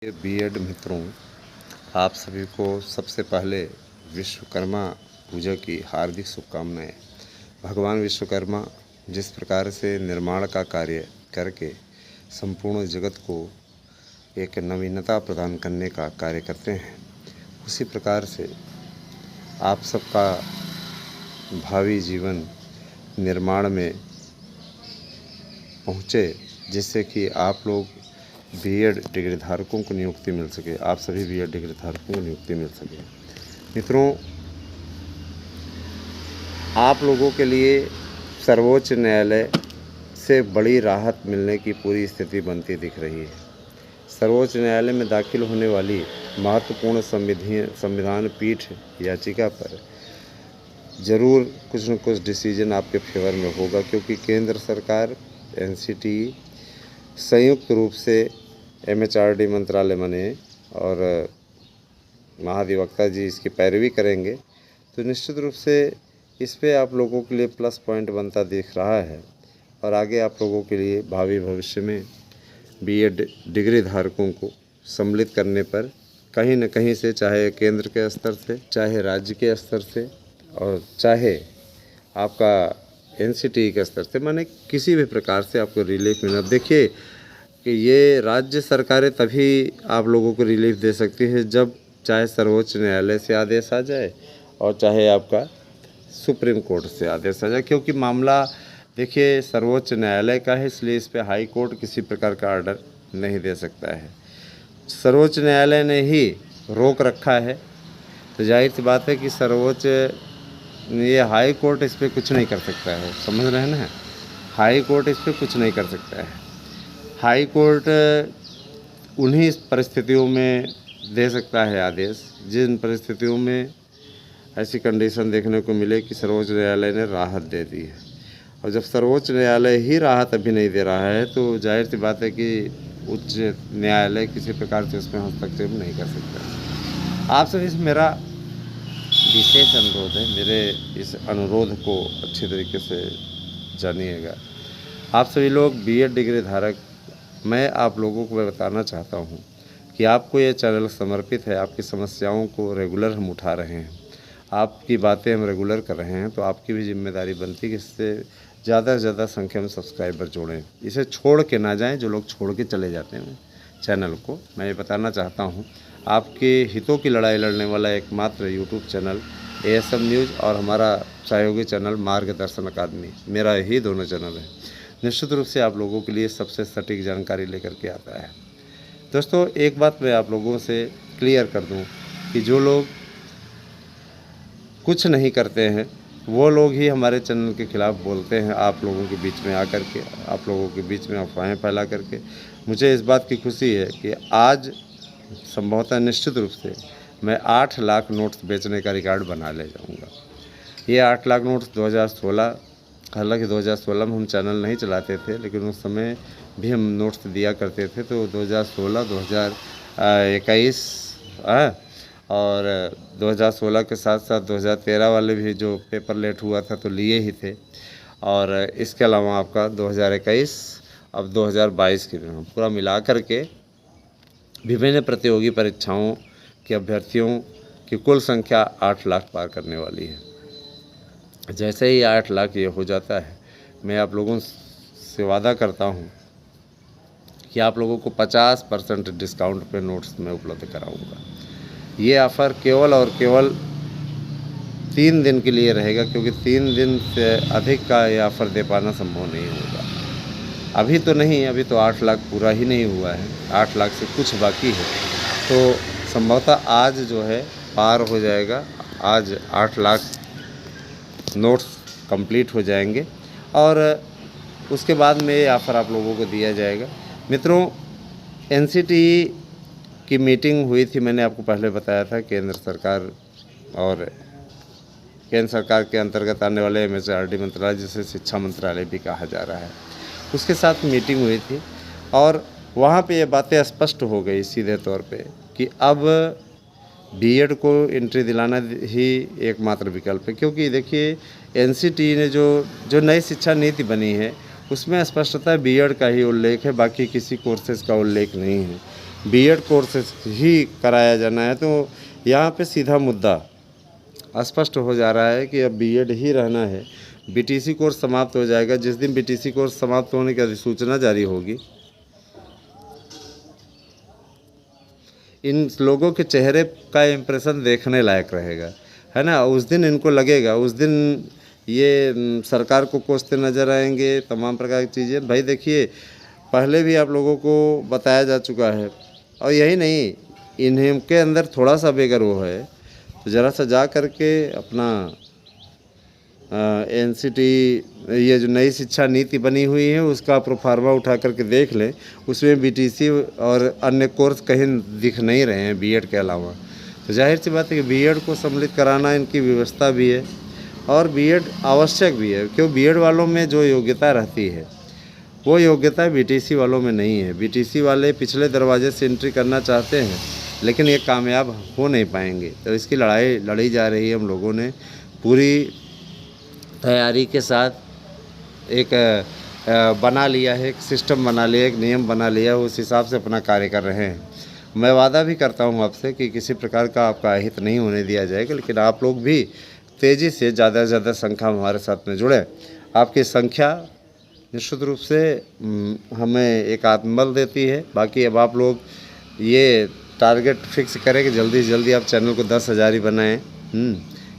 ये बीएड मित्रों, आप सभी को सबसे पहले विश्वकर्मा पूजा की हार्दिक शुभकामनाएं। भगवान विश्वकर्मा जिस प्रकार से निर्माण का कार्य करके संपूर्ण जगत को एक नवीनता प्रदान करने का कार्य करते हैं, उसी प्रकार से आप सबका भावी जीवन निर्माण में पहुँचे, जिससे कि आप लोग बीएड डिग्री धारकों को नियुक्ति मिल सके, आप सभी बीएड डिग्री धारकों को नियुक्ति मिल सके। मित्रों, आप लोगों के लिए सर्वोच्च न्यायालय से बड़ी राहत मिलने की पूरी स्थिति बनती दिख रही है। सर्वोच्च न्यायालय में दाखिल होने वाली महत्वपूर्ण संविधान पीठ याचिका पर ज़रूर कुछ न कुछ डिसीजन आपके फेवर में होगा, क्योंकि केंद्र सरकार, एनसीटी संयुक्त रूप से एमएचआरडी मंत्रालय बने और महाधिवक्ता जी इसकी पैरवी करेंगे, तो निश्चित रूप से इस पे आप लोगों के लिए प्लस पॉइंट बनता दिख रहा है। और आगे आप लोगों के लिए भावी भविष्य में बीएड डिग्री धारकों को सम्मिलित करने पर कहीं न कहीं से, चाहे केंद्र के स्तर से, चाहे राज्य के स्तर से, और चाहे आपका एनसीटी के स्तर से, माने किसी भी प्रकार से आपको रिलीफ मिले। अब देखिए कि ये राज्य सरकारें तभी आप लोगों को रिलीफ दे सकती है जब चाहे सर्वोच्च न्यायालय से आदेश आ जाए और चाहे आपका सुप्रीम कोर्ट से आदेश आ जाए, क्योंकि मामला देखिए सर्वोच्च न्यायालय का है, इसलिए इस पे हाई कोर्ट किसी प्रकार का ऑर्डर नहीं दे सकता है। सर्वोच्च न्यायालय ने ही रोक रखा है, तो जाहिर सी बात है कि सर्वोच्च ये हाई कोर्ट इस पर कुछ नहीं कर सकता है। समझ रहे हैं ना, हाई कोर्ट इस पर कुछ नहीं कर सकता है। हाई कोर्ट उन्हीं परिस्थितियों में दे सकता है आदेश जिन परिस्थितियों में ऐसी कंडीशन देखने को मिले कि सर्वोच्च न्यायालय ने राहत दे दी है। और जब सर्वोच्च न्यायालय ही राहत अभी नहीं दे रहा है, तो जाहिर सी बात है कि उच्च न्यायालय किसी प्रकार से उसमें हस्तक्षेप नहीं कर सकता। आप सभी से मेरा विशेष अनुरोध है, मेरे इस अनुरोध को अच्छी तरीके से जानिएगा। आप सभी लोग बीएड डिग्री धारक, मैं आप लोगों को बताना चाहता हूँ कि आपको ये चैनल समर्पित है। आपकी समस्याओं को रेगुलर हम उठा रहे हैं, आपकी बातें हम रेगुलर कर रहे हैं, तो आपकी भी जिम्मेदारी बनती है कि इससे ज़्यादा से ज़्यादा संख्या में सब्सक्राइबर जोड़ें। इसे छोड़ के ना जाएं, जो लोग छोड़ के चले जाते हैं चैनल को। मैं ये बताना चाहता हूँ, आपके हितों की लड़ाई लड़ने वाला एकमात्र यूट्यूब चैनल एएसएम न्यूज़ और हमारा सहयोगी चैनल मार्गदर्शन अकादमी, मेरा यही दोनों चैनल है, निश्चित रूप से आप लोगों के लिए सबसे सटीक जानकारी लेकर के आता है। दोस्तों, एक बात मैं आप लोगों से क्लियर कर दूं कि जो लोग कुछ नहीं करते हैं वो लोग ही हमारे चैनल के खिलाफ़ बोलते हैं, आप लोगों के बीच में आकर के, आप लोगों के बीच में अफवाहें फैला करके। मुझे इस बात की खुशी है कि आज संभवतः निश्चित रूप से मैं 8 लाख नोट्स बेचने का रिकॉर्ड बना ले जाऊंगा। ये 8 लाख नोट्स 2016, हालांकि 2016 में हम चैनल नहीं चलाते थे, लेकिन उस समय भी हम नोट्स दिया करते थे, तो 2016, 2021 और 2016 के साथ साथ 2013 वाले भी जो पेपर लेट हुआ था तो लिए ही थे। और इसके अलावा आपका 2021, अब 2022 के भी पूरा मिला करके विभिन्न प्रतियोगी परीक्षाओं के अभ्यर्थियों की कुल संख्या 8 लाख पार करने वाली है। जैसे ही 8 लाख ये हो जाता है, मैं आप लोगों से वादा करता हूँ कि आप लोगों को 50% डिस्काउंट पे नोट्स में उपलब्ध कराऊंगा। ये ऑफ़र केवल और केवल 3 दिन के लिए रहेगा, क्योंकि 3 दिन से अधिक का ये ऑफ़र दे पाना संभव नहीं होगा। अभी तो नहीं, अभी तो 8 लाख पूरा ही नहीं हुआ है, 8 लाख से कुछ बाकी है, तो संभवतः आज जो है पार हो जाएगा। आज 8 लाख नोट्स कंप्लीट हो जाएंगे और उसके बाद में ये ऑफ़र आप लोगों को दिया जाएगा। मित्रों, एनसीटी की मीटिंग हुई थी, मैंने आपको पहले बताया था, केंद्र सरकार और केंद्र सरकार के अंतर्गत आने वाले एमएचआरडी मंत्रालय, जिसे शिक्षा मंत्रालय भी कहा जा रहा है, उसके साथ मीटिंग हुई थी और वहाँ पे ये बातें स्पष्ट हो गई सीधे तौर पे कि अब बीएड को एंट्री दिलाना ही एकमात्र विकल्प है। क्योंकि देखिए एनसीटी ने जो नई शिक्षा नीति बनी है उसमें स्पष्टतः बीएड का ही उल्लेख है, बाकी किसी कोर्सेज़ का उल्लेख नहीं है। बीएड कोर्स ही कराया जाना है। तो यहाँ पे सीधा मुद्दा स्पष्ट हो जा रहा है कि अब बीएड ही रहना है। बीटीसी कोर्स समाप्त हो जाएगा। जिस दिन बीटीसी कोर्स समाप्त होने की अधिसूचना जारी होगी, इन लोगों के चेहरे का इम्प्रेशन देखने लायक रहेगा, है ना। उस दिन इनको लगेगा, उस दिन ये सरकार को कोसते नज़र आएंगे, तमाम प्रकार की चीज़ें। भाई देखिए, पहले भी आप लोगों को बताया जा चुका है, और यही नहीं, इनके अंदर थोड़ा सा भी अगर वो है तो ज़रा सा जा कर के अपना एनसीटी, ये जो नई शिक्षा नीति बनी हुई है, उसका प्रोफार्मा उठा करके देख लें। उसमें बीटीसी और अन्य कोर्स कहीं दिख नहीं रहे हैं बीएड के अलावा। तो जाहिर सी बात है कि बीएड को सम्मिलित कराना इनकी व्यवस्था भी है, और बीएड आवश्यक भी है, क्यों बीएड वालों में जो योग्यता रहती है वो योग्यता बीटीसी वालों में नहीं है। बीटीसी वाले पिछले दरवाजे से एंट्री करना चाहते हैं, लेकिन ये कामयाब हो नहीं पाएंगे। तो इसकी लड़ाई लड़ी जा रही है। हम लोगों ने पूरी तैयारी के साथ एक बना लिया है, एक सिस्टम बना लिया, एक नियम बना लिया, उस हिसाब से अपना कार्य कर रहे हैं। मैं वादा भी करता हूं आपसे कि किसी प्रकार का आपका अहित नहीं होने दिया जाएगा, लेकिन आप लोग भी तेज़ी से ज़्यादा से ज़्यादा संख्या में हमारे साथ में जुड़ें। आपकी संख्या निश्चित रूप से हमें एक आत्मबल देती है। बाकी अब आप लोग ये टारगेट फिक्स करें कि जल्दी से जल्दी आप चैनल को 10,000 ही बनाएं।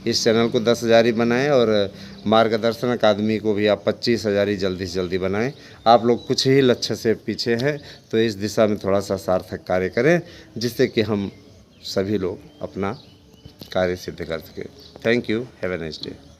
इस चैनल को 10,000 ही बनाएं, और मार्गदर्शन अकादमी को भी आप 25,000 ही जल्दी से जल्दी बनाएं। आप लोग कुछ ही लक्ष्य से पीछे हैं, तो इस दिशा में थोड़ा सा सार्थक कार्य करें, जिससे कि हम सभी लोग अपना कार्य सिद्ध कर सकें। Thank you. Have a nice day.